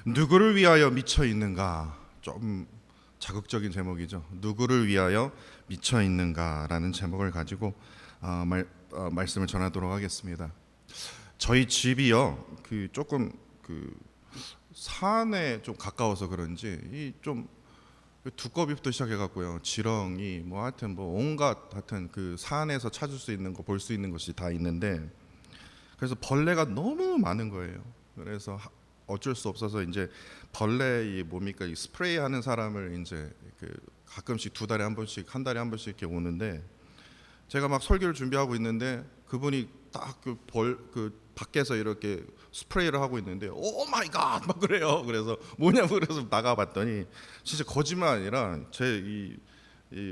누구를 위하여 미쳐 있는가? 좀 자극적인 제목이죠. 누구를 위하여 미쳐 있는가라는 제목을 가지고 말씀을 전하도록 하겠습니다. 저희 집이요, 조금 산에 좀 가까워서 그런지 좀 두꺼비부터 시작해갖고요, 지렁이 하여튼 온갖 하여튼 그 산에서 찾을 수 있는 거, 볼 수 있는 것이 다 있는데, 그래서 벌레가 너무 많은 거예요. 그래서 어쩔 수 없어서 이제 벌레 이 스프레이 하는 사람을 이제 가끔씩 2달에 한 번씩, 1달에 한 번씩 이렇게 오는데, 제가 막 설교를 준비하고 있는데 그분이 딱 밖에서 이렇게 스프레이를 하고 있는데 오 마이 갓 막 그래요. 그래서 뭐냐고 그래서 나가봤더니 진짜 거짓말 아니라 제 이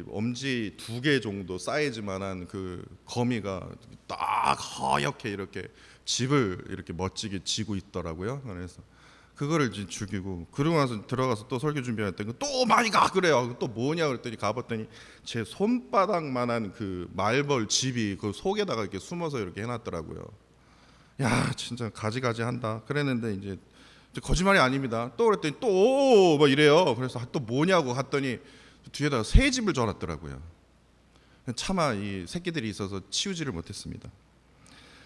엄지 2개 정도 사이즈만한 그 거미가 딱 하얗게 이렇게 집을 이렇게 멋지게 지고 있더라고요. 그래서 그거를 이제 죽이고, 그러고 나서 들어가서 또 설교 준비했더니 또 많이 가 그래요. 또 뭐냐 그랬더니 가봤더니 제 손바닥만한 그 말벌 집이 그 속에다가 이렇게 숨어서 이렇게 해놨더라고요. 야, 진짜 가지가지 한다 그랬는데 이제 거짓말이 아닙니다. 또 그랬더니 또 뭐 이래요. 그래서 또 뭐냐고 갔더니 뒤에다가 새 집을 줘놨더라고요. 차마 이 새끼들이 있어서 치우지를 못했습니다.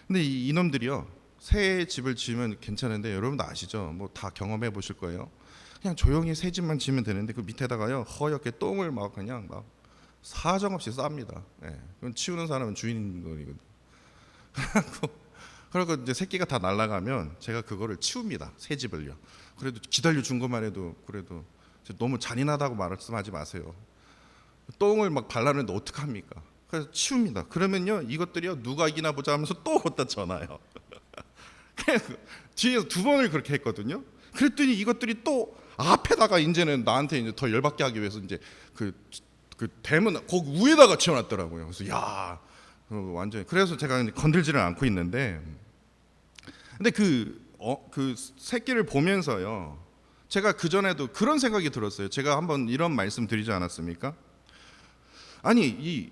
근데 이놈들이요, 새 집을 지으면 괜찮은데 여러분도 아시죠? 다 경험해 보실 거예요. 그냥 조용히 새 집만 지으면 되는데 그 밑에다가요 허옇게 똥을 그냥 사정없이 쌉니다. 예, 그건 치우는 사람은 주인인 거거든요. 그리고 이제 새끼가 다 날아가면 제가 그거를 치웁니다. 새 집을요. 그래도 기다려 준 것만 해도 그래도 너무 잔인하다고 말씀하지 마세요. 똥을 발라내는데 어떡합니까? 그래서 치웁니다. 그러면요 이것들이요 누가 이기나 보자 하면서 또 갖다 전화요. 뒤에서 2번을 그렇게 했거든요. 그랬더니 이것들이 또 앞에다가 이제는 나한테 이제 더 열받게 하기 위해서 이제 그 대문 거기 위에다가 치워놨더라고요. 그래서 야, 완전히. 그래서 제가 건들지를 않고 있는데, 근데 그 새끼를 보면서요, 제가 그 전에도 그런 생각이 들었어요. 제가 한번 이런 말씀 드리지 않았습니까? 아니 이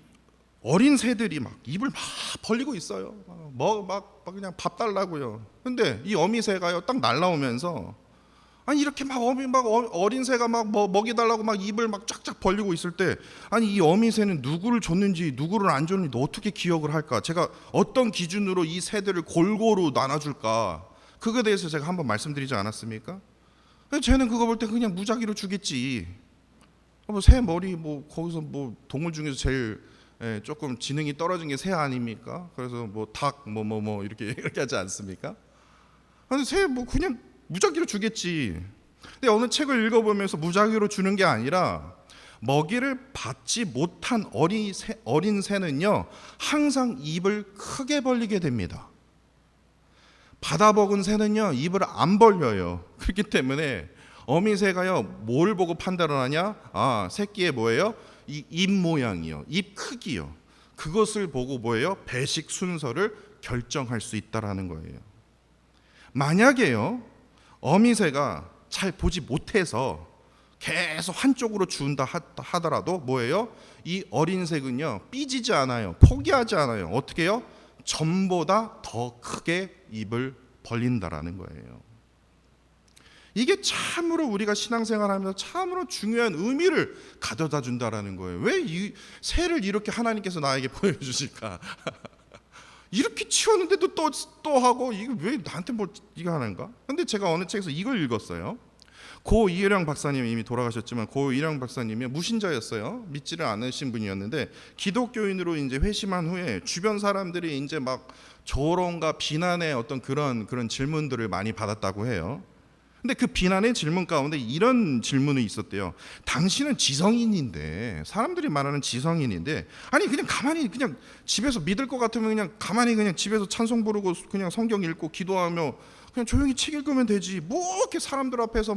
어린 새들이 입을 벌리고 있어요. 그냥 밥 달라고요. 근데 이 어미새가요 딱 날라오면서, 아니 이렇게 어린 새가 먹이 달라고 입을 쫙쫙 벌리고 있을 때, 아니 이 어미새는 누구를 줬는지 누구를 안 줬는지 어떻게 기억을 할까? 제가 어떤 기준으로 이 새들을 골고루 나눠줄까? 그거에 대해서 제가 한번 말씀드리지 않았습니까? 쟤는 그거 볼 때 그냥 무작위로 주겠지. 새 머리 거기서 동물 중에서 제일 조금 지능이 떨어진 게 새 아닙니까? 그래서 닭 이렇게 하지 않습니까? 아니 새 그냥 무작위로 주겠지. 근데 어느 책을 읽어보면서 무작위로 주는 게 아니라 먹이를 받지 못한 어린 새는요 항상 입을 크게 벌리게 됩니다. 받아 먹은 새는요 입을 안 벌려요. 그렇기 때문에 어미새가요 뭘 보고 판단을 하냐? 새끼의 이 입 모양이요, 입 크기요, 그것을 보고 배식 순서를 결정할 수 있다라는 거예요. 만약에요 어미새가 잘 보지 못해서 계속 한쪽으로 준다 하더라도 이 어린 새는요 삐지지 않아요, 포기하지 않아요. 어떻게 해요? 전보다 더 크게 입을 벌린다라는 거예요. 이게 참으로 우리가 신앙생활하면서 참으로 중요한 의미를 가져다 준다라는 거예요. 왜 이 새를 이렇게 하나님께서 나에게 보여주실까? 이렇게 치웠는데도 또 하고, 이게 왜 나한테 이거 하는가? 근데 제가 어느 책에서 이걸 읽었어요. 고 이혜령 박사님이 이미 돌아가셨지만, 고 이혜령 박사님이 무신자였어요. 믿지를 않으신 분이었는데 기독교인으로 이제 회심한 후에 주변 사람들이 이제 조롱과 비난의 어떤 그런 질문들을 많이 받았다고 해요. 근데 그 비난의 질문 가운데 이런 질문이 있었대요. 당신은 지성인인데, 사람들이 말하는 지성인인데, 아니 그냥 가만히 그냥 집에서 믿을 것 같으면 그냥 가만히 그냥 집에서 찬송 부르고 그냥 성경 읽고 기도하며 그냥 조용히 책 읽으면 되지. 이렇게 사람들 앞에서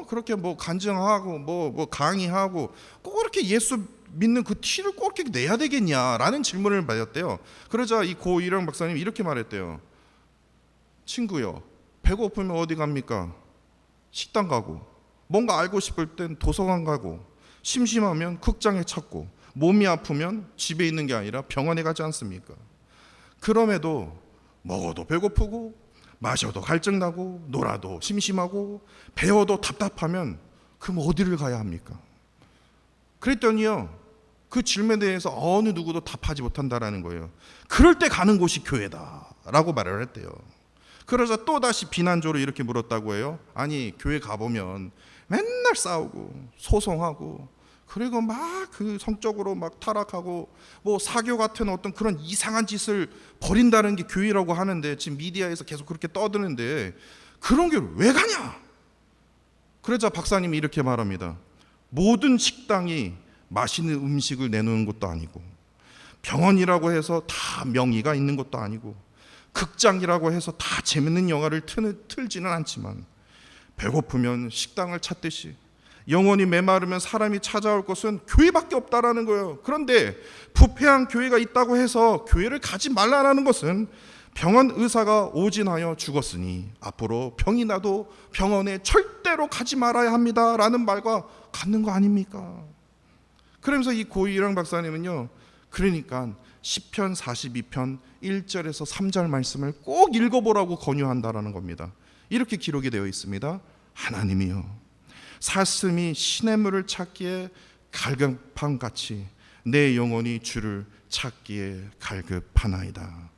그렇게 간증하고 강의하고 꼭 그렇게 예수 믿는 그 티를 꼭 이렇게 내야 되겠냐라는 질문을 받았대요. 그러자 이 고 이령 박사님이 이렇게 말했대요. 친구요, 배고프면 어디 갑니까? 식당 가고, 뭔가 알고 싶을 땐 도서관 가고, 심심하면 극장에 찾고, 몸이 아프면 집에 있는 게 아니라 병원에 가지 않습니까? 그럼에도 먹어도 배고프고 마셔도 갈증나고 놀아도 심심하고 배워도 답답하면 그럼 어디를 가야 합니까? 그랬더니요, 그 질문에 대해서 어느 누구도 답하지 못한다라는 거예요. 그럴 때 가는 곳이 교회다라고 말을 했대요. 그러자 또다시 비난조로 이렇게 물었다고 해요. 아니, 교회 가보면 맨날 싸우고 소송하고 그리고 막 그 성적으로 막 타락하고 뭐 사교 같은 어떤 그런 이상한 짓을 벌인다는 게 교회라고 하는데, 지금 미디어에서 계속 그렇게 떠드는데 그런 교회를 왜 가냐? 그러자 박사님이 이렇게 말합니다. 모든 식당이 맛있는 음식을 내놓는 것도 아니고, 병원이라고 해서 다 명의가 있는 것도 아니고, 극장이라고 해서 다 재밌는 영화를 틀지는 않지만, 배고프면 식당을 찾듯이 영혼이 메마르면 사람이 찾아올 것은 교회밖에 없다라는 거예요. 그런데 부패한 교회가 있다고 해서 교회를 가지 말라는 것은 병원 의사가 오진하여 죽었으니 앞으로 병이 나도 병원에 절대로 가지 말아야 합니다라는 말과 같는 거 아닙니까? 그러면서 이 고일영 박사님은요, 그러니까 시편 42편 1절에서 3절 말씀을 꼭 읽어보라고 권유한다라는 겁니다. 이렇게 기록이 되어 있습니다. 하나님이여, 사슴이 시냇물을 찾기에 갈급함같이 내 영혼이 주를 찾기에 갈급하나이다.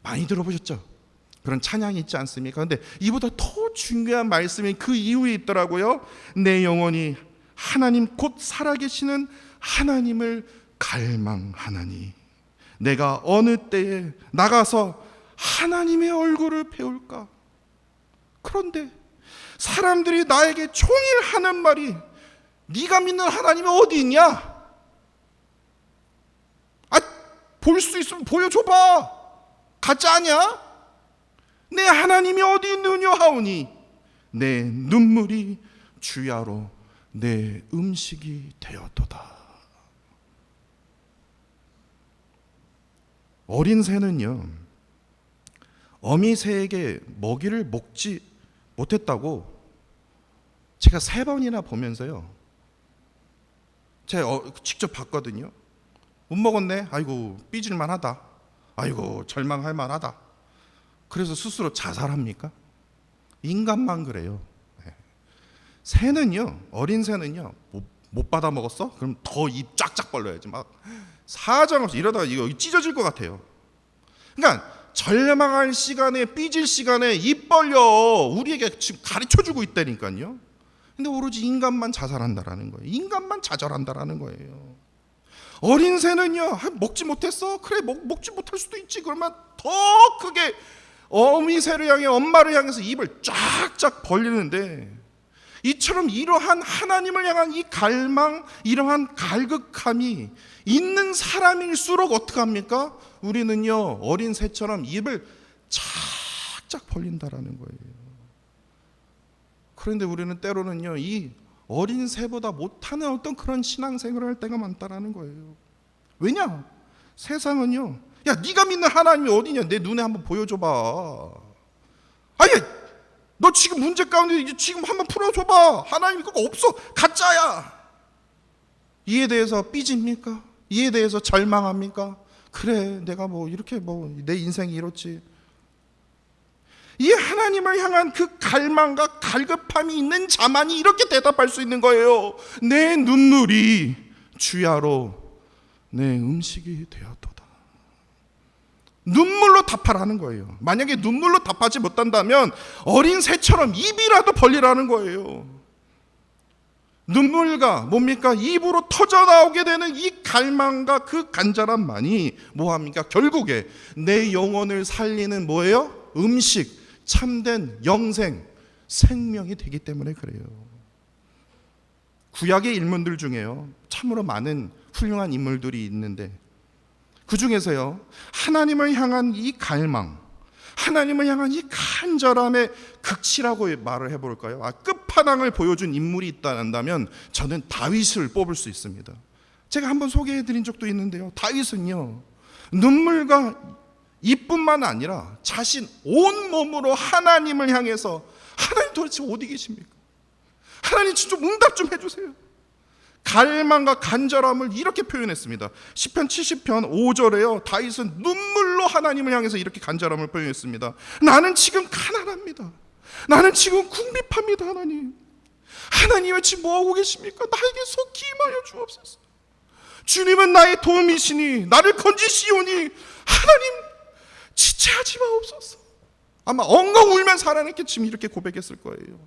많이 들어보셨죠? 그런 찬양이 있지 않습니까? 그런데 이보다 더 중요한 말씀이 그 이후에 있더라고요. 내 영혼이 하나님 곧 살아계시는 하나님을 갈망하나니 내가 어느 때에 나가서 하나님의 얼굴을 배울까? 그런데 사람들이 나에게 종일 하는 말이, 네가 믿는 하나님이 어디 있냐? 볼 수 있으면 보여줘봐. 가짜 아니야? 내 하나님이 어디 있느냐 하오니 내 눈물이 주야로 내 음식이 되었도다. 어린 새는요, 어미 새에게 먹이를 먹지 못했다고 제가 3번이나 보면서요, 제가 직접 봤거든요. 못 먹었네. 아이고, 삐질만 하다. 아이고, 절망할 만하다. 그래서 스스로 자살합니까? 인간만 그래요. 새는요, 어린 새는요, 못 받아 먹었어? 그럼 더 입 쫙쫙 벌려야지. 막 사정없이 이러다가 이거 찢어질 것 같아요. 그러니까 절망할 시간에, 삐질 시간에 입 벌려 우리에게 지금 가르쳐주고 있다니까요. 근데 오로지 인간만 자살한다라는 거예요. 인간만 좌절한다라는 거예요. 어린 새는요, 먹지 못했어? 그래, 먹지 못할 수도 있지. 그러면 더 크게 어미 새를 향해, 엄마를 향해서 입을 쫙쫙 벌리는데, 이처럼 이러한 하나님을 향한 이 갈망, 이러한 갈급함이 있는 사람일수록 어떡합니까? 우리는요, 어린 새처럼 입을 착착 벌린다라는 거예요. 그런데 우리는 때로는요, 이 어린 새보다 못하는 어떤 그런 신앙생활을 할 때가 많다라는 거예요. 왜냐? 세상은요, 야, 네가 믿는 하나님이 어디냐? 내 눈에 한번 보여줘봐. 아니, 너 지금 문제 가운데 이제 지금 한번 풀어줘봐. 하나님 그거 없어. 가짜야. 이에 대해서 삐집니까? 이에 대해서 절망합니까? 그래, 내가 뭐 이렇게 뭐 내 인생이 이렇지. 이 하나님을 향한 그 갈망과 갈급함이 있는 자만이 이렇게 대답할 수 있는 거예요. 내 눈물이 주야로 내 음식이 되었도다. 눈물로 답하라는 거예요. 만약에 눈물로 답하지 못한다면 어린 새처럼 입이라도 벌리라는 거예요. 눈물과 뭡니까? 입으로 터져나오게 되는 이 갈망과 그 간절함만이 뭐합니까? 결국에 내 영혼을 살리는 뭐예요? 음식, 참된 영생, 생명이 되기 때문에 그래요. 구약의 인물들 중에요, 참으로 많은 훌륭한 인물들이 있는데 그 중에서요, 하나님을 향한 이 갈망, 하나님을 향한 이 간절함의 극치라고 말을 해볼까요? 끝판왕을 보여준 인물이 있다면 저는 다윗을 뽑을 수 있습니다. 제가 한번 소개해드린 적도 있는데요, 다윗은요, 눈물과 이뿐만 아니라 자신 온 몸으로 하나님을 향해서, 하나님 도대체 어디 계십니까? 하나님 좀 응답 좀 해주세요. 갈망과 간절함을 이렇게 표현했습니다. 시편 70편 5절에요. 다윗은 눈물로 하나님을 향해서 이렇게 간절함을 표현했습니다. 나는 지금 가난합니다. 나는 지금 궁핍합니다. 하나님 지금 뭐하고 계십니까? 나에게 속히 임하여 주옵소서. 주님은 나의 도움이시니 나를 건지시오니 하나님 지체하지 마옵소서. 아마 엉엉 울면서 하나님께 지금 이렇게 고백했을 거예요.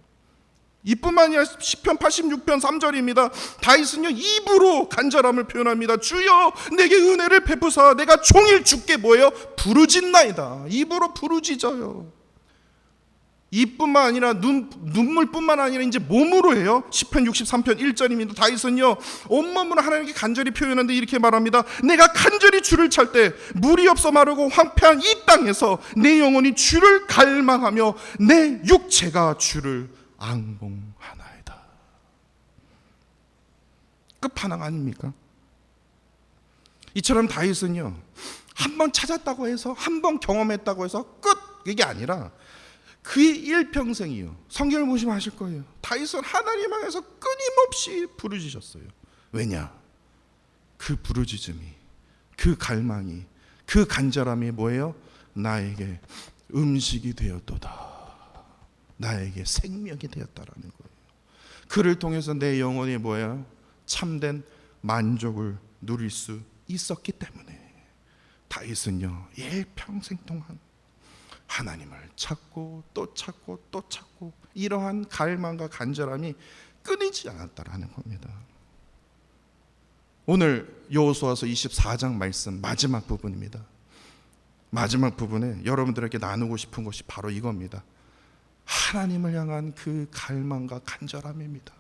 이뿐만 아니라 시편 86편 3절입니다. 다윗은요 입으로 간절함을 표현합니다. 주여 내게 은혜를 베푸사 내가 종일 주께 뭐예요? 부르짖나이다. 입으로 부르짖어요. 이뿐만 아니라 눈물뿐만 아니라 이제 몸으로 해요. 시편 63편 1절입니다. 다윗은요 온몸으로 하나님께 간절히 표현하는데 이렇게 말합니다. 내가 간절히 주를 찰 때 물이 없어 마르고 황폐한 이 땅에서 내 영혼이 주를 갈망하며 내 육체가 주를 앙봉하나이다. 끝판왕 아닙니까? 이처럼 다윗은요 한 번 찾았다고 해서 한 번 경험했다고 해서 끝 이게 아니라 그의 일평생이요. 성경을 보시면 아실 거예요. 다윗은 하나님 향해서 끊임없이 부르짖었어요. 왜냐? 그 부르짖음이, 그 갈망이, 그 간절함이 뭐예요? 나에게 음식이 되었도다. 나에게 생명이 되었다라는 거예요. 그를 통해서 내 영혼이 뭐예요? 참된 만족을 누릴 수 있었기 때문에 다윗은요 일평생 동안 하나님을 찾고 또 찾고 또 찾고 이러한 갈망과 간절함이 끊이지 않았다라는 겁니다. 오늘 여호수아서 24장 말씀 마지막 부분입니다. 마지막 부분에 여러분들에게 나누고 싶은 것이 바로 이겁니다. 하나님을 향한 그 갈망과 간절함입니다.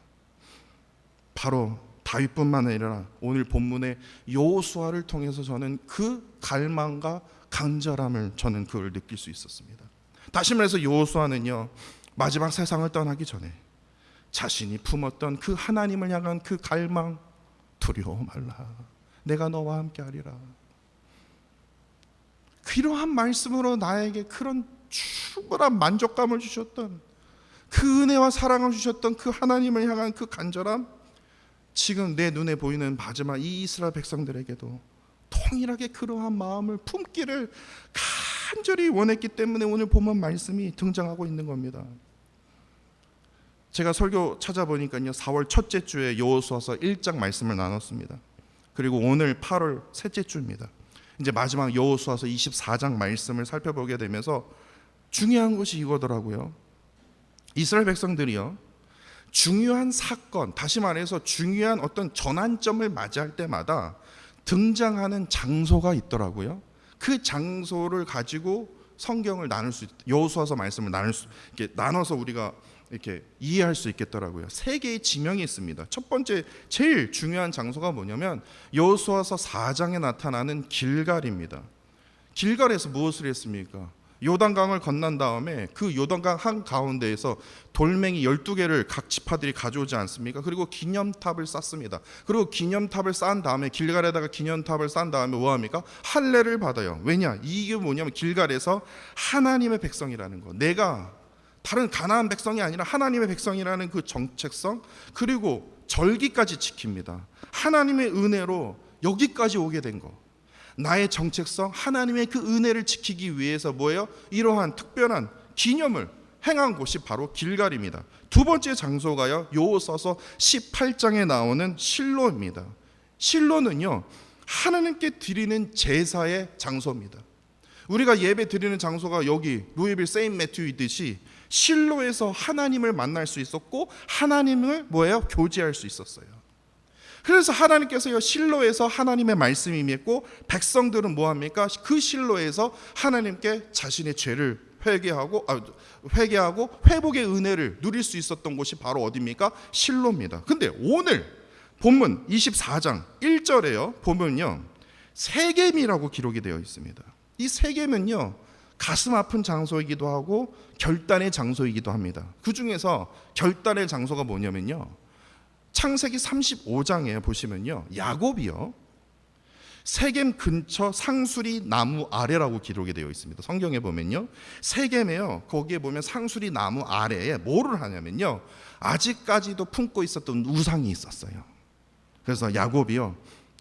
바로 다윗뿐만 아니라 오늘 본문의 여호수아를 통해서 저는 그 갈망과 간절함을 저는 그걸 느낄 수 있었습니다. 다시 말해서 여호수아는요 마지막 세상을 떠나기 전에 자신이 품었던 그 하나님을 향한 그 갈망, 두려워 말라 내가 너와 함께 하리라, 그러한 말씀으로 나에게 그런 충분한 만족감을 주셨던 그 은혜와 사랑을 주셨던 그 하나님을 향한 그 간절함, 지금 내 눈에 보이는 마지막 이 이스라엘 백성들에게도 동일하게 그러한 마음을 품기를 간절히 원했기 때문에 오늘 본문 말씀이 등장하고 있는 겁니다. 제가 설교 찾아보니까요 4월 첫째 주에 여호수아서 1장 말씀을 나눴습니다. 그리고 오늘 8월 셋째 주입니다. 이제 마지막 여호수아서 24장 말씀을 살펴보게 되면서 중요한 것이 이거더라고요. 이스라엘 백성들이요 중요한 사건, 다시 말해서 중요한 어떤 전환점을 맞이할 때마다 등장하는 장소가 있더라고요. 그 장소를 가지고 성경을 나눌 수, 여호수아서 말씀을 이렇게 나눠서 우리가 이렇게 이해할 수 있겠더라고요. 세 개의 지명이 있습니다. 첫 번째 제일 중요한 장소가 뭐냐면 여호수아서 4장에 나타나는 길갈입니다. 길갈에서 무엇을 했습니까? 요단강을 건넌 다음에 그 요단강 한가운데에서 돌멩이 12개를 각 지파들이 가져오지 않습니까? 그리고 기념탑을 쌓습니다. 그리고 기념탑을 쌓은 다음에 길갈에다가 기념탑을 쌓은 다음에 뭐합니까? 할례를 받아요. 왜냐? 이게 뭐냐면 길갈에서 하나님의 백성이라는 거, 내가 다른 가나안 백성이 아니라 하나님의 백성이라는 그 정체성, 그리고 절기까지 지킵니다. 하나님의 은혜로 여기까지 오게 된 거, 나의 정체성, 하나님의 그 은혜를 지키기 위해서 뭐예요? 이러한 특별한 기념을 행한 곳이 바로 길갈입니다. 두 번째 장소가요 여호수아서 18장에 나오는 실로입니다. 실로는요 하나님께 드리는 제사의 장소입니다. 우리가 예배 드리는 장소가 여기 루이빌 세인트 매튜이듯이 실로에서 하나님을 만날 수 있었고 하나님을 뭐예요? 교제할 수 있었어요. 그래서 하나님께서 실로에서 하나님의 말씀이 임했고 백성들은 뭐합니까? 그 실로에서 하나님께 자신의 죄를 회개하고 회복의 은혜를 누릴 수 있었던 곳이 바로 어디입니까? 실로입니다. 근데 오늘 본문 24장 1절에요 보면요 세겜이라고 기록이 되어 있습니다. 이 세겜은요 가슴 아픈 장소이기도 하고 결단의 장소이기도 합니다. 그 중에서 결단의 장소가 뭐냐면요 창세기 35장에 보시면요 야곱이요 세겜 근처 상수리 나무 아래라고 기록이 되어 있습니다. 성경에 보면요 세겜에요 거기에 보면 상수리 나무 아래에 뭐를 하냐면요 아직까지도 품고 있었던 우상이 있었어요. 그래서 야곱이요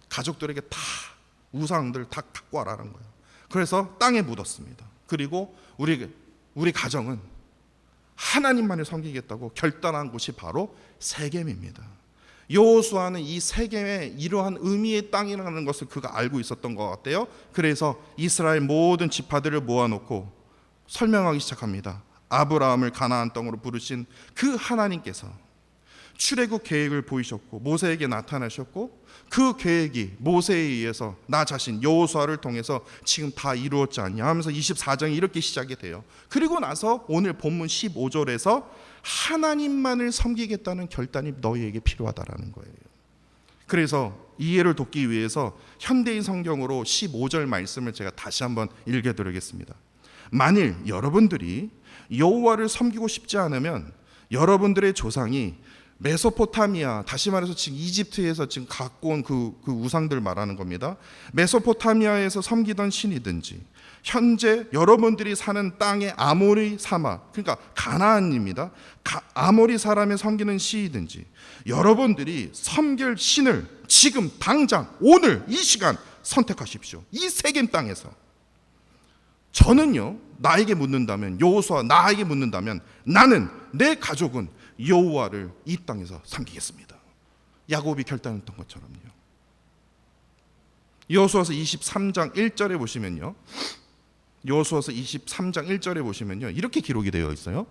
가족들에게 다 우상들 다 갖고 와라는 거예요. 그래서 땅에 묻었습니다. 그리고 우리 가정은 하나님만을 섬기겠다고 결단한 곳이 바로 세겜입니다. 여호수아는 이 세겜의 이러한 의미의 땅이라는 것을 그가 알고 있었던 것 같아요. 그래서 이스라엘 모든 지파들을 모아놓고 설명하기 시작합니다. 아브라함을 가나안 땅으로 부르신 그 하나님께서 출애굽 계획을 보이셨고 모세에게 나타나셨고 그 계획이 모세에 의해서 나 자신 여호수아를 통해서 지금 다 이루었지 않냐 하면서 24장이 이렇게 시작이 돼요. 그리고 나서 오늘 본문 15절에서 하나님만을 섬기겠다는 결단이 너희에게 필요하다라는 거예요. 그래서 이해를 돕기 위해서 현대인 성경으로 15절 말씀을 제가 다시 한번 읽어드리겠습니다. 만일 여러분들이 여호와를 섬기고 싶지 않으면 여러분들의 조상이 메소포타미아, 다시 말해서 지금 이집트에서 지금 갖고 온 그 우상들 말하는 겁니다. 메소포타미아에서 섬기던 신이든지 현재 여러분들이 사는 땅의 아모리 사막, 그러니까 가나안입니다. 아모리 사람의 섬기는 신이든지 여러분들이 섬길 신을 지금 당장 오늘 이 시간 선택하십시오. 이 세겜 땅에서. 저는요 나에게 묻는다면, 여호수아 나에게 묻는다면 나는, 내 가족은 여호와를 이 땅에서 섬기겠습니다. 야곱이 결단했던 것처럼요. 여호수아서 23장 1절에 보시면요, 여호수아서 23장 1절에 보시면요 이렇게 기록이 되어 있어요.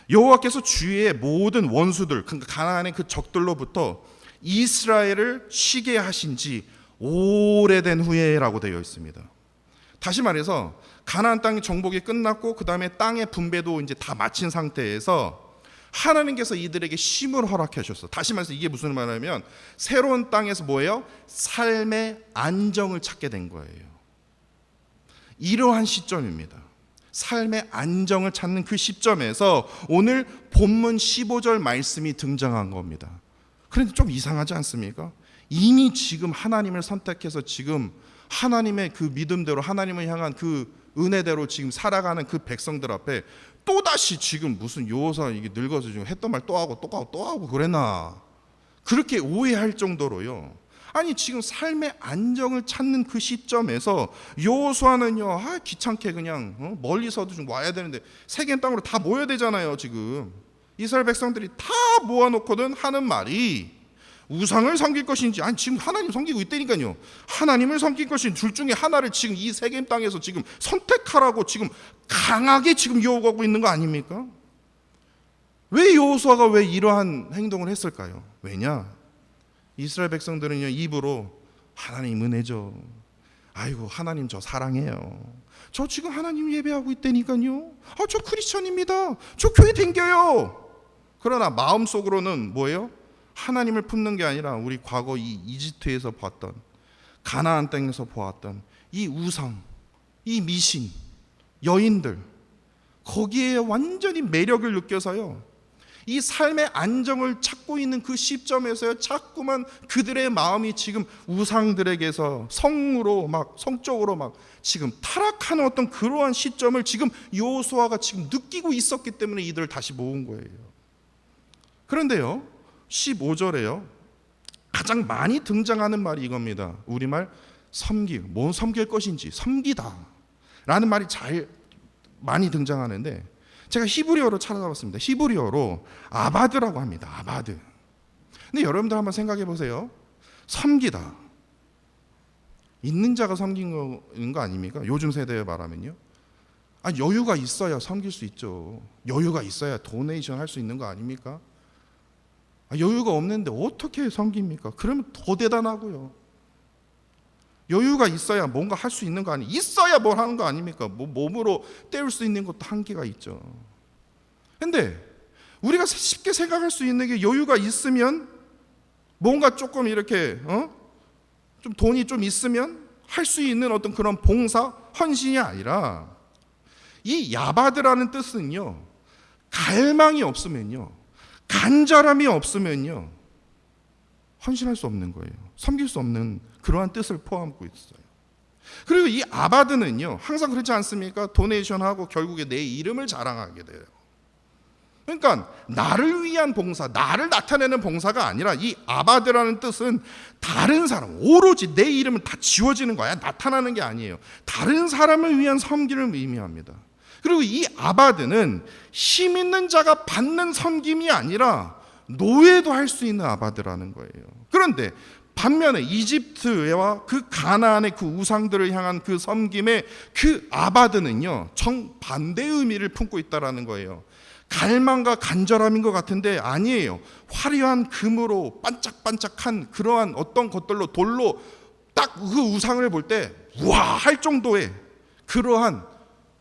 여호와께서 주위의 모든 원수들, 그러니까 가나안의 그 적들로부터 이스라엘을 쉬게 하신 지 오래된 후에라고 되어 있습니다. 다시 말해서 가나안 땅의 정복이 끝났고 그 다음에 땅의 분배도 이제 다 마친 상태에서 하나님께서 이들에게 쉼을 허락해 주셨어. 다시 말해서 이게 무슨 말이냐면 새로운 땅에서 뭐예요? 삶의 안정을 찾게 된 거예요. 이러한 시점입니다. 삶의 안정을 찾는 그 시점에서 오늘 본문 15절 말씀이 등장한 겁니다. 그런데 좀 이상하지 않습니까? 이미 지금 하나님을 선택해서 지금 하나님의 그 믿음대로 하나님을 향한 그 은혜대로 지금 살아가는 그 백성들 앞에 또다시 지금 무슨 여호수아 이게 늙어서 지금 했던 말 또 하고 또 하고 또 하고 그랬나, 그렇게 오해할 정도로요. 아니 지금 삶의 안정을 찾는 그 시점에서 여호수아는요 귀찮게 그냥 멀리서도 좀 와야 되는데 세겜 땅으로 다 모여야 되잖아요. 지금 이스라엘 백성들이 다 모아놓거든 하는 말이 우상을 섬길 것인지, 아니 지금 하나님 섬기고 있다니까요. 하나님을 섬길 것인지 둘 중에 하나를 지금 이 세겜 땅에서 지금 선택하라고 지금 강하게 지금 요구하고 있는 거 아닙니까? 왜 여호수아가 왜 이러한 행동을 했을까요? 왜냐? 이스라엘 백성들은요 입으로 하나님 은혜죠, 아이고 하나님 저 사랑해요, 저 지금 하나님 예배하고 있다니까요, 저 크리스천입니다, 저 교회 댕겨요. 그러나 마음속으로는 뭐예요? 하나님을 품는 게 아니라 우리 과거 이 이집트에서 봤던, 가나안 땅에서 보았던 이 우상, 이 미신, 여인들, 거기에 완전히 매력을 느껴서요 이 삶의 안정을 찾고 있는 그 시점에서요 자꾸만 그들의 마음이 지금 우상들에게서 성적으로 막 지금 타락하는 어떤 그러한 시점을 지금 여호수아가 지금 느끼고 있었기 때문에 이들을 다시 모은 거예요. 그런데요 15절에요 가장 많이 등장하는 말이 이겁니다. 우리말 섬기고, 뭔 섬길 것인지 섬기다 라는 말이 잘 많이 등장하는데 제가 히브리어로 찾아봤습니다. 히브리어로 아바드라고 합니다. 아바드. 근데 여러분들 한번 생각해 보세요. 섬기다, 있는 자가 섬기는 거 아닙니까? 요즘 세대에 말하면요, 여유가 있어야 섬길 수 있죠. 여유가 있어야 도네이션 할 수 있는 거 아닙니까? 여유가 없는데 어떻게 섬깁니까? 그러면 더 대단하고요. 여유가 있어야 뭔가 할 수 있는 거 아니? 있어야 뭘 하는 거 아닙니까? 몸으로 때울 수 있는 것도 한계가 있죠. 근데 우리가 쉽게 생각할 수 있는 게 여유가 있으면 뭔가 조금 이렇게 좀 돈이 좀 있으면 할 수 있는 어떤 그런 봉사, 헌신이 아니라 이 야바드라는 뜻은요 갈망이 없으면요, 간절함이 없으면요 헌신할 수 없는 거예요. 섬길 수 없는 그러한 뜻을 포함하고 있어요. 그리고 이 아바드는요 항상 그렇지 않습니까? 도네이션하고 결국에 내 이름을 자랑하게 돼요. 그러니까 나를 위한 봉사, 나를 나타내는 봉사가 아니라 이 아바드라는 뜻은 다른 사람, 오로지 내 이름은 다 지워지는 거야. 나타나는 게 아니에요. 다른 사람을 위한 섬김을 의미합니다. 그리고 이 아바드는 힘 있는 자가 받는 섬김이 아니라 노예도 할 수 있는 아바드라는 거예요. 그런데 반면에 이집트와 그 가나안의 그 우상들을 향한 그 섬김의 그 아바드는요, 정반대의 의미를 품고 있다라는 거예요. 갈망과 간절함인 것 같은데 아니에요. 화려한 금으로 반짝반짝한 그러한 어떤 것들로, 돌로 딱 그 우상을 볼 때 우와 할 정도의 그러한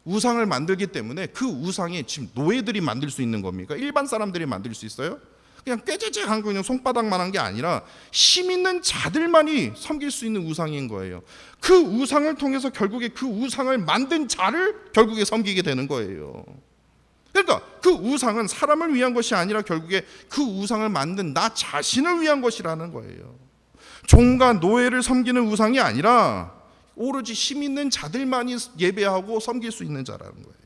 우상을 만들기 때문에 그 우상이 지금 노예들이 만들 수 있는 겁니까? 일반 사람들이 만들 수 있어요? 그냥 꾀재재한 거 그냥 손바닥만한 게 아니라 힘 있는 자들만이 섬길 수 있는 우상인 거예요. 그 우상을 통해서 결국에 그 우상을 만든 자를 결국에 섬기게 되는 거예요. 그러니까 그 우상은 사람을 위한 것이 아니라 결국에 그 우상을 만든 나 자신을 위한 것이라는 거예요. 종과 노예를 섬기는 우상이 아니라 오로지 힘 있는 자들만이 예배하고 섬길 수 있는 자라는 거예요.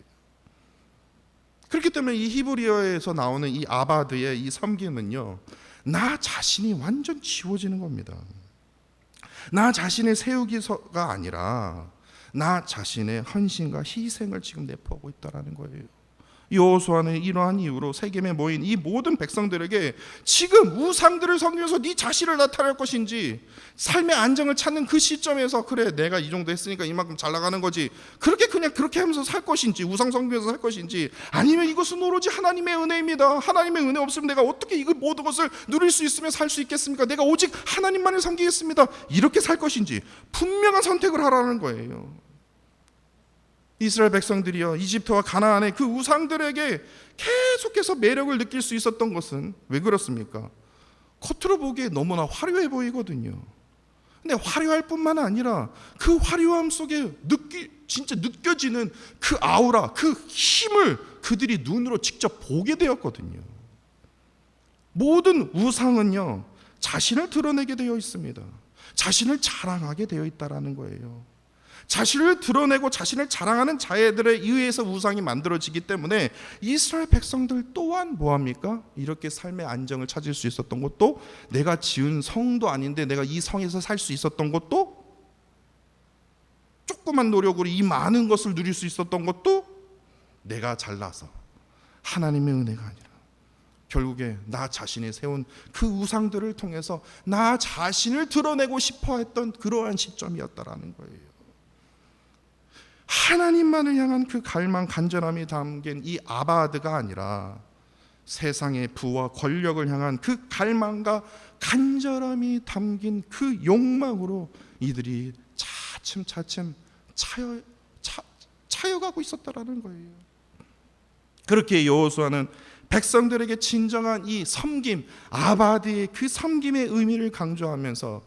그렇기 때문에 이 히브리어에서 나오는 이 아바드의 이 섬김은요, 나 자신이 완전 지워지는 겁니다. 나 자신의 세우기가 아니라 나 자신의 헌신과 희생을 지금 내포하고 있다는 거예요. 여호수아는 이러한 이유로 세겜에 모인 이 모든 백성들에게 지금 우상들을 섬기면서 네 자신을 나타낼 것인지, 삶의 안정을 찾는 그 시점에서 그래 내가 이 정도 했으니까 이만큼 잘 나가는 거지, 그렇게 그냥 그렇게 하면서 살 것인지, 우상 섬기면서 살 것인지, 아니면 이것은 오로지 하나님의 은혜입니다, 하나님의 은혜 없으면 내가 어떻게 이 모든 것을 누릴 수 있으며 살 수 있겠습니까, 내가 오직 하나님만을 섬기겠습니다, 이렇게 살 것인지 분명한 선택을 하라는 거예요. 이스라엘 백성들이요, 이집트와 가나안의 그 우상들에게 계속해서 매력을 느낄 수 있었던 것은 왜 그렇습니까? 겉으로 보기에 너무나 화려해 보이거든요. 근데 화려할 뿐만 아니라 그 화려함 속에 진짜 느껴지는 그 아우라, 그 힘을 그들이 눈으로 직접 보게 되었거든요. 모든 우상은요, 자신을 드러내게 되어 있습니다. 자신을 자랑하게 되어 있다는 거예요. 자신을 드러내고 자신을 자랑하는 자들에 의해서 우상이 만들어지기 때문에 이스라엘 백성들 또한 뭐합니까? 이렇게 삶의 안정을 찾을 수 있었던 것도, 내가 지은 성도 아닌데 내가 이 성에서 살 수 있었던 것도, 조그만 노력으로 이 많은 것을 누릴 수 있었던 것도 내가 잘나서 하나님의 은혜가 아니라 결국에 나 자신이 세운 그 우상들을 통해서 나 자신을 드러내고 싶어 했던 그러한 시점이었다라는 거예요. 하나님만을 향한 그 갈망, 간절함이 담긴 이 아바드가 아니라 세상의 부와 권력을 향한 그 갈망과 간절함이 담긴 그 욕망으로 이들이 차츰차츰 차여가고 있었다라는 거예요. 그렇게 여호수아는 백성들에게 진정한 이 섬김, 아바드의 그 섬김의 의미를 강조하면서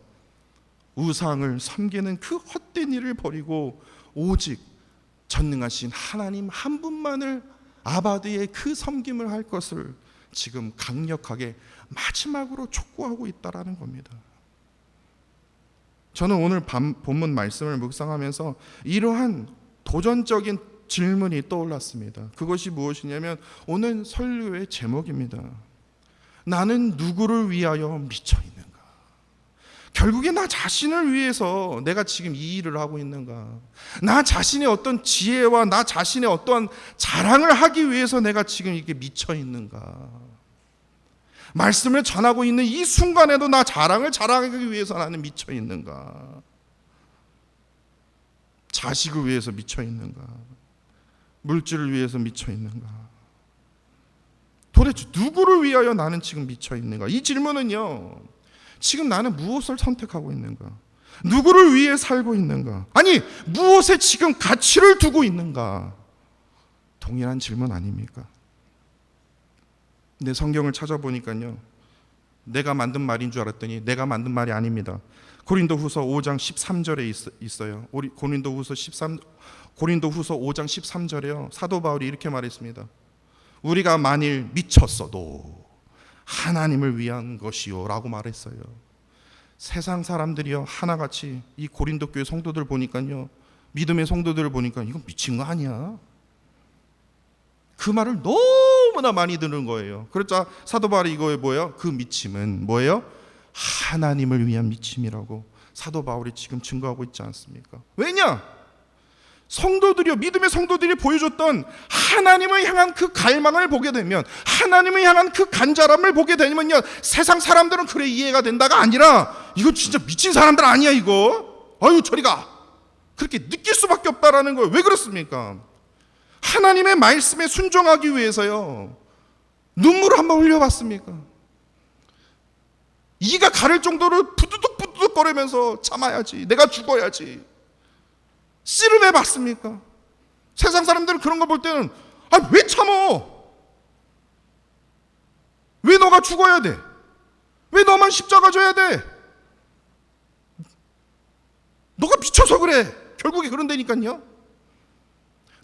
우상을 섬기는 그 헛된 일을 버리고 오직 전능하신 하나님 한 분만을, 아바드의 그 섬김을 할 것을 지금 강력하게 마지막으로 촉구하고 있다라는 겁니다. 저는 오늘 본문 말씀을 묵상하면서 이러한 도전적인 질문이 떠올랐습니다. 그것이 무엇이냐면 오늘 설교의 제목입니다. 나는 누구를 위하여 미쳐 있는가? 결국에 나 자신을 위해서 내가 지금 이 일을 하고 있는가? 나 자신의 어떤 지혜와 나 자신의 어떠한 자랑을 하기 위해서 내가 지금 이렇게 미쳐 있는가? 말씀을 전하고 있는 이 순간에도 나 자랑하기 위해서 나는 미쳐 있는가? 자식을 위해서 미쳐 있는가? 물질을 위해서 미쳐 있는가? 도대체 누구를 위하여 나는 지금 미쳐 있는가? 이 질문은요, 지금 나는 무엇을 선택하고 있는가? 누구를 위해 살고 있는가? 아니, 무엇에 지금 가치를 두고 있는가? 동일한 질문 아닙니까? 내 성경을 찾아보니까요, 내가 만든 말인 줄 알았더니 내가 만든 말이 아닙니다. 고린도후서 5장 13절에 있어요. 고린도후서 5장 13절에요. 사도 바울이 이렇게 말했습니다. 우리가 만일 미쳤어도 하나님을 위한 것이요 라고 말했어요. 세상 사람들이요, 하나같이 이 고린도 교회 성도들 보니까요, 믿음의 성도들을 보니까 이건 미친 거 아니야? 그 말을 너무 너무나 많이 드는 거예요. 그렇죠? 사도 바울이 이거에 뭐예요? 그 미침은 뭐예요? 하나님을 위한 미침이라고 사도 바울이 지금 증거하고 있지 않습니까? 왜냐? 성도들이요, 믿음의 성도들이 보여줬던 하나님을 향한 그 갈망을 보게 되면, 하나님을 향한 그 간절함을 보게 되면요, 세상 사람들은 그래 이해가 된다가 아니라 이거 진짜 미친 사람들 아니야 이거, 아유 저리 가, 그렇게 느낄 수밖에 없다라는 거예요. 왜 그렇습니까? 하나님의 말씀에 순종하기 위해서요, 눈물을 한번 흘려봤습니까? 이가 가를 정도로 부두둑부두둑 거리면서 참아야지, 내가 죽어야지 씨름해 봤습니까? 세상 사람들은 그런 거 볼 때는 왜 참어? 왜 너가 죽어야 돼? 왜 너만 십자가 져야 돼? 너가 미쳐서 그래. 결국에 그런다니까요.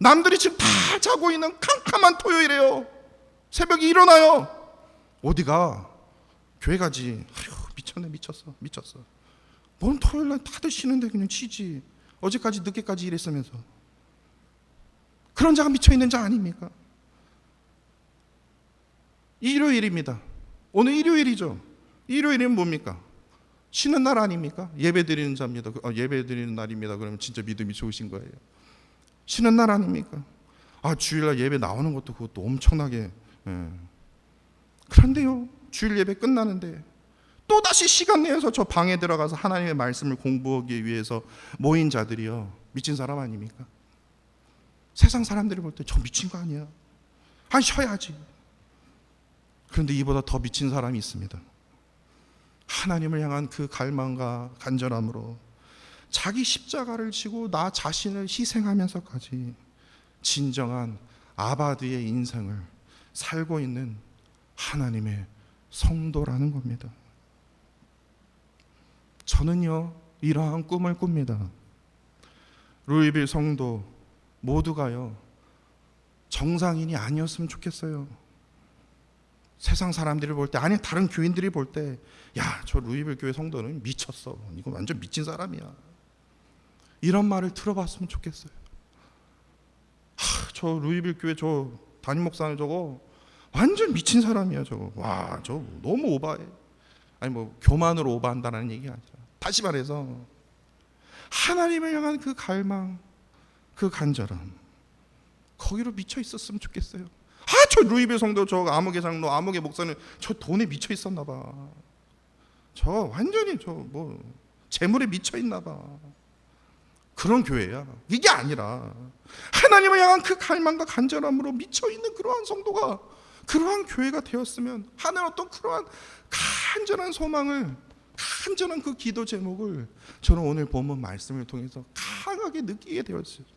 남들이 지금 다 자고 있는 캄캄한 토요일이에요. 새벽에 일어나요. 어디가? 교회 가지. 아휴, 미쳤네, 미쳤어. 뭔 토요일날 다들 쉬는데 그냥 쉬지. 어제까지 늦게까지 일했으면서. 그런 자가 미쳐있는 자 아닙니까? 일요일입니다. 오늘 일요일이죠. 일요일은 뭡니까? 쉬는 날 아닙니까? 예배 드리는 자입니다. 예배 드리는 날입니다. 그러면 진짜 믿음이 좋으신 거예요. 쉬는 날 아닙니까? 주일날 예배 나오는 것도 그것도 엄청나게. 그런데요, 주일 예배 끝나는데 또다시 시간 내서 저 방에 들어가서 하나님의 말씀을 공부하기 위해서 모인 자들이요, 미친 사람 아닙니까? 세상 사람들이 볼 때 저 미친 거 아니야? 쉬어야지. 그런데 이보다 더 미친 사람이 있습니다. 하나님을 향한 그 갈망과 간절함으로 자기 십자가를 지고 나 자신을 희생하면서까지 진정한 아바드의 인생을 살고 있는 하나님의 성도라는 겁니다. 저는요, 이러한 꿈을 꿉니다. 루이빌 성도 모두가요, 정상인이 아니었으면 좋겠어요. 세상 사람들이 볼 때, 아니 다른 교인들이 볼 때, 야, 저 루이빌 교회 성도는 미쳤어, 이거 완전 미친 사람이야, 이런 말을 들어봤으면 좋겠어요. 저 루이빌 교회 저 담임 목사는 저거 완전 미친 사람이야, 저거. 와, 저거 너무 오바해. 아니 뭐 교만으로 오바한다는 얘기가 아니라, 다시 말해서 하나님을 향한 그 갈망, 그 간절함, 거기로 미쳐 있었으면 좋겠어요. 저 루이빌 성도, 저 아무개 장로, 아무개 목사는 저 돈에 미쳐 있었나 봐. 저 완전히 저 뭐 재물에 미쳐 있나 봐. 그런 교회야. 이게 아니라 하나님을 향한 그 갈망과 간절함으로 미쳐 있는 그러한 성도가, 그러한 교회가 되었으면 하는 어떤 그러한 간절한 소망을, 간절한 그 기도 제목을 저는 오늘 본문 말씀을 통해서 강하게 느끼게 되었습니다.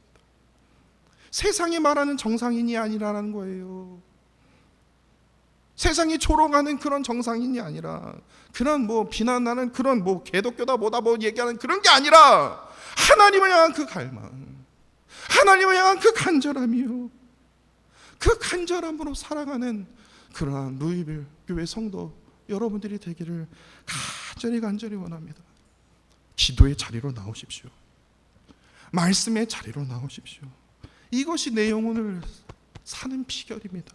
세상이 말하는 정상인이 아니라는 거예요. 세상이 조롱하는 그런 정상인이 아니라, 그런 뭐 비난하는 그런 뭐 개독교다 뭐다 뭐 얘기하는 그런 게 아니라, 하나님을 향한 그 갈망, 하나님을 향한 그 간절함이요, 그 간절함으로 살아가는 그러한 루이빌 교회 성도 여러분들이 되기를 간절히 원합니다. 기도의 자리로 나오십시오. 말씀의 자리로 나오십시오. 이것이 내 영혼을 사는 비결입니다.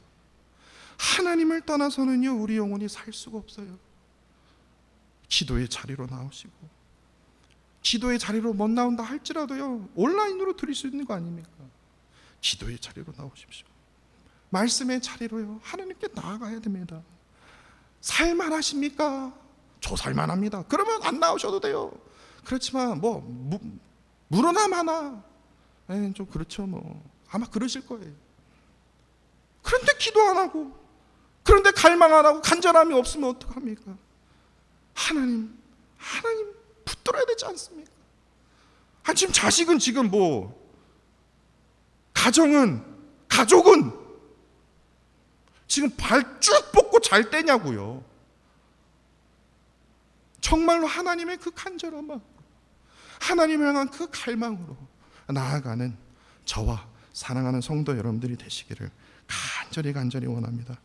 하나님을 떠나서는요, 우리 영혼이 살 수가 없어요. 기도의 자리로 나오시고, 기도의 자리로 못 나온다 할지라도요, 온라인으로 드릴 수 있는 거 아닙니까? 기도의 자리로 나오십시오. 말씀의 자리로요, 하나님께 나아가야 됩니다. 살만하십니까? 저 살만합니다. 그러면 안 나오셔도 돼요. 그렇지만 물어나 마나 좀 그렇죠, 아마 그러실 거예요. 그런데 기도 안 하고, 그런데 갈망 안 하고, 간절함이 없으면 어떡합니까? 하나님 붙들어야 되지 않습니까? 지금 자식은 지금 가족은 지금 발 쭉 뻗고 잘 때냐고요. 정말로 하나님의 그 간절함, 하나님을 향한 그 갈망으로 나아가는 저와 사랑하는 성도 여러분들이 되시기를 간절히 원합니다.